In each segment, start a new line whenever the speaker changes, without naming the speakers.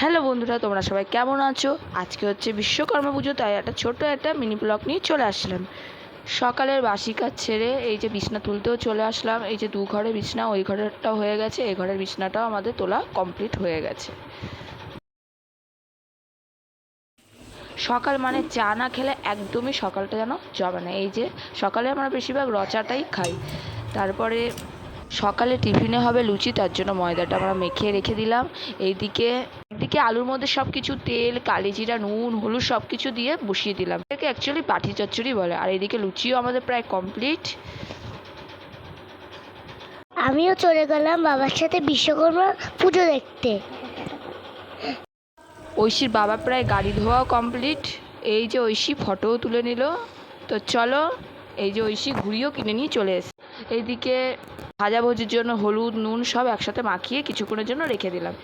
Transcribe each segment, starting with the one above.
Hello বন্ধুরা, তোমরা সবাই কেমন আছো? আজকে হচ্ছে বিশ্বকর্মা পুজো, তাই একটা মিনি ব্লগ নিয়ে চলে আসলাম। সকালের বাসি কাজ ছেড়ে এই যে বিছনা তুলতেও চলে আসলাম। এই যে দু ঘরে বিছনা, ওই ঘরেরটাও হয়ে গেছে, এই ঘরের বিছনাটাও আমাদের তোলা কমপ্লিট হয়ে গেছে। সকাল মানে চা না খেলে একদমই সকালটা যেন জমে না। এই যে সকালে আমরা বেশিরভাগ চাটাই খাই। তারপরে সকালে টিফিনে হবে লুচি, তার জন্য ময়দাটা আমরা মেখে রেখে দিলাম। একদিকে আলুর মধ্যে সব কিছু তেল, কালিজিরা, নুন, হলুদ সব কিছু দিয়ে বসিয়ে দিলাম। এটাকে অ্যাকচুয়ালি বাটি চচ্চড়ি বলে। আর এইদিকে লুচিও আমাদের প্রায় কমপ্লিট।
আমিও চলে গেলাম বাবার সাথে বিশ্বকর্মা পুজো দেখতে।
ঐশীর বাবা প্রায় গাড়ি ধোয়াও কমপ্লিট। এই যে ঐশী ফটোও তুলে নিল। তো চলো, এই যে ঐশী ঘুড়িও কিনে নিয়ে চলে এসে। এইদিকে ভাজাভুজির জন্য হলুদ নুন সব একসাথে মাখিয়ে কিছুক্ষণের জন্য রেখে দিলাম।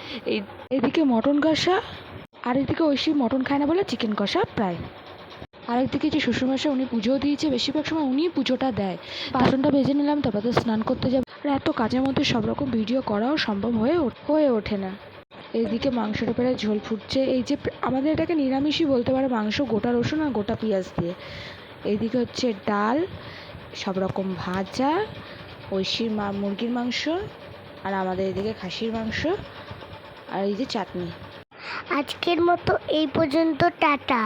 এইদিকে মটন কষা, আর এদিকে ঐশী মটন খায় না বলে চিকেন কষা প্রায়। আরেকদিকে যে শ্বশুরমশাই, উনি পুজোও দিয়েছে, বেশিরভাগ সময় উনিই পুজোটা দেয়। বাসনটা বেজে নিলাম, তারপর তো স্নান করতে যাবো। আর এত কাজের মধ্যে সব রকম ভিডিও করাও সম্ভব হয়ে ওঠে না। এইদিকে মাংসের উপরে ঝোল ফুটছে। এই যে আমাদের এটাকে নিরামিষই বলতে পারে, মাংস গোটা রসুন আর গোটা পেঁয়াজ দিয়ে। এইদিকে হচ্ছে ডাল, সব রকম ভাজা, ঐশীর মুরগির মাংস, আর আমাদের এদিকে খাসির মাংস, আর এই যে চাটনি।
আজকের মতো এই পর্যন্ত, টাটা।